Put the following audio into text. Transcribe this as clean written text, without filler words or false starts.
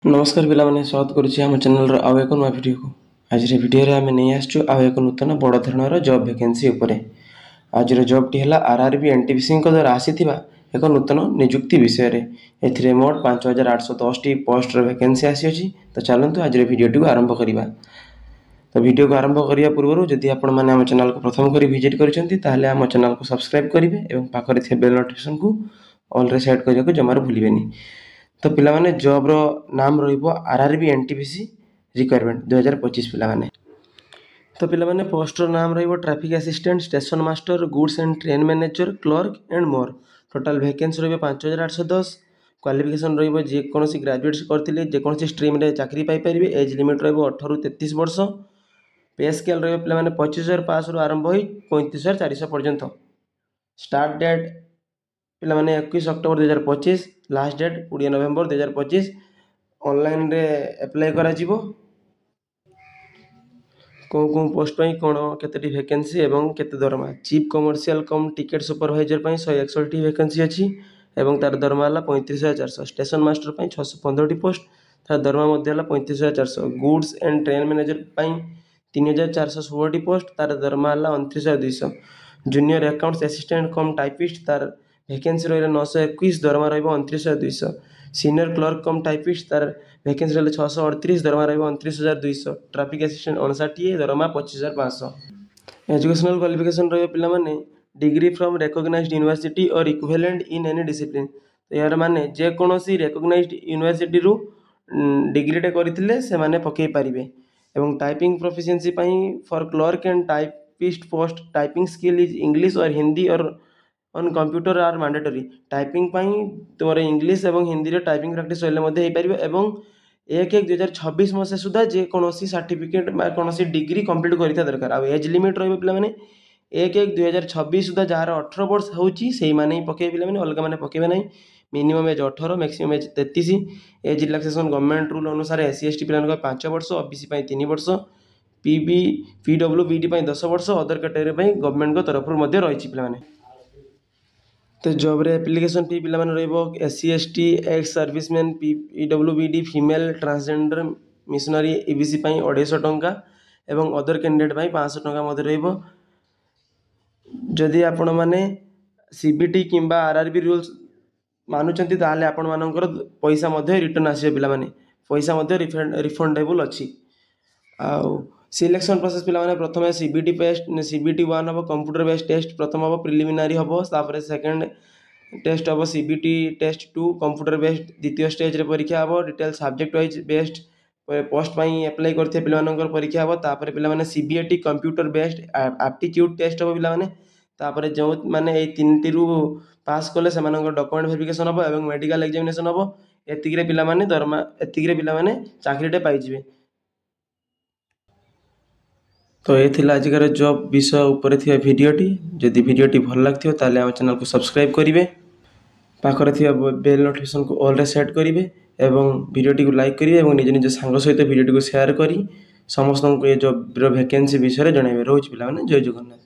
नमस्कार पिलाने स्वागत करुच्ची आम चैनल आउ एक नुआ भिडियो को। आज भिडियो आम नहीं आसचु आउ एक नूतन बड़ धरण जॉब वैकेंसी उपरे। आज जॉबटी है आरआरबी एनटीपीसी द्वारा आसी एक नूतन निजुक्ति विषय में ए मोट 5810 टी पोस्टर वैकेंसी आसी। तो चलतु आज भिडियो को आरंभ करवा। तो भिडियो को आरंभ करने पूर्व जदि आपण मैंने आम चैनल को प्रथम कर विजिट करें आम चैनल को सब्सक्राइब करेंगे और पाखरे थे बेल नोटिफिकेशन को ऑल रे सेट करने को जमार भूलें। तो पिला माने जॉब रो नाम रहिबो आरआरबी एनटीपीसी रिक्वायरमेंट 2025 पिला माने। तो पिला माने पोस्ट रो नाम रहिबो traffic assistant, station master, goods and train manager, clerk and more. Total vacancy रहिबो 5810। क्वालिफिकेशन रहिबो जे कोनोसी ग्रेजुएट्स करथिले जे कोनोसी स्ट्रीम रे चाकरी पाई परिबे। एज लिमिट रहिबो 18 रु 33 वर्ष। पे स्केल रहिबो पिला माने 25000 पास रो आरंभ होई 35400 पर्यंत। स्टार्ट डेट पिला माने 21 अक्टोबर 2025, लास्ट डेट 20 नवेम्बर 2025। ऑनलाइन रे अप्लाई करा जिवो। को पोस्ट पाई कोन केतेटी वैकेंसी एवं केते दरमा। Chief commercial cum ticket supervisor पाई 161 टी वैकेंसी अछि एवं तार दरमा हला 35400। स्टेशन मास्टर पाई 615 टी पोस्ट, तार दरमा मध्ये हला 35400। गुड्स एंड ट्रेन मैनेजर पाई 3416 टी पोस्ट, तार दरमा हला 29200। Junior accounts assistant cum typist, तार वैकेंसी रही 921, दरमा रही 29200। सीनियर क्लर्क कम टाइपिस्ट, तार वैकेंसी रही 638, दरमा रही 29200। ट्रैफिक असिस्टेंट 59, दरमा 25500। एजुकेशनल क्वालिफिकेशन रही पिला माने डिग्री फ्रॉम रिकॉग्नाइज्ड यूनिवर्सिटी और इक्विवेलेंट इन एनी डिसिप्लिन। तो यार माने जे कोनोसी रिकॉग्नाइज्ड यूनिवर्सिटी रु डिग्रीटे करथिले से माने पकई पारिबे। एवं टाइपिंग प्रोफिशिएंसी पाई for clerk and typist post, typing skill is English और हिंदी और on computer are mandatory. Typing पाई तुम इंग्लिश और हिंदी रे टाइपिंग प्रैक्टिस होले मध्ये हेई परिबो। एवं 1/1/2026 मसे सुधा जे कोनोसी सर्टिफिकेट बा कोनोसी डिग्री कंप्लीट करिता दरकार। आ एज लिमिट रहबो पिला माने 1/1/2026 सुधा जार 18 वर्ष होउची सेही माने ही पके पिला माने, अलगा माने पकेबे नै। Minimum age 18, maximum age 33। Age relaxation government rule अनुसार एससी एसटी पिला को 5 वर्ष, ओबीसी पाई 3 वर्ष, पीबी पीडब्ल्यूबीडी पाई 10 वर्ष, अदर कैटेगरी पाई गवर्नमेंट को तरफ रु मध्ये रहिची पिला माने। तो जॉब रे एप्लिकेशन फी पिला माने रहइबो एससी एसटी, एक्स सर्विसमैन, पीडब्ल्यूबीडी, फीमेल, ट्रांसजेंडर, मिशनरी ईबीसी पाई 250 टंका एवं अदर कैंडिडेट पाई 500 टंका मध्ये रहइबो। जदि आपण माने सीबीटी किंबा आरआरबी रूल्स मानुचंती ताले आपण मानकर पैसा मध्ये रिटर्न आसी पिला माने, पैसा मध्ये रिफंडेबल अछि। आ सिलेक्शन प्रोसेस पिला माने प्रथम सीबीटी सीबीटी 1 हम कंप्यूटर बेस्ड टेस्ट, प्रथम हम प्रिलिमिनारी हम, तापर सेकंड टेस्ट हम सीबीटी टेस्ट 2 कंप्यूटर बेस्ड, द्वितीय स्टेज रे परीक्षा हम detail subject wise based post पाई अप्लाई करथे पिला मानकर परीक्षा हम। तापर पिला माने CBAT computer based aptitude test हम पिला माने। तापर जो माने ए तीनटी रु पास कले से मानकर डॉक्यूमेंट वेरिफिकेशन हम एवं मेडिकल एग्जामिनेशन हम। एतिक रे पिला माने दरमा एतिक रे पिला माने चाकरीटे पाई जिवे। तो ये थिला आजिकार जॉब विषय उपरे थिया भिडियोटी। जदि भिडियोटी भल लागथियो ताले आम चैनल को सब्सक्राइब करिवे, पाखरे थिया बेल नोटिफिकेशन को ऑल रे सेट करिवे एवं भिडियोटी को लाइक करिवे एवं निज निज सांग सहित भिडियोटी को शेयर करी समस्त को ये जॉब रो वैकेंसी विषय रे जणाइबे। रोज पिला माने जय जगन्नाथ।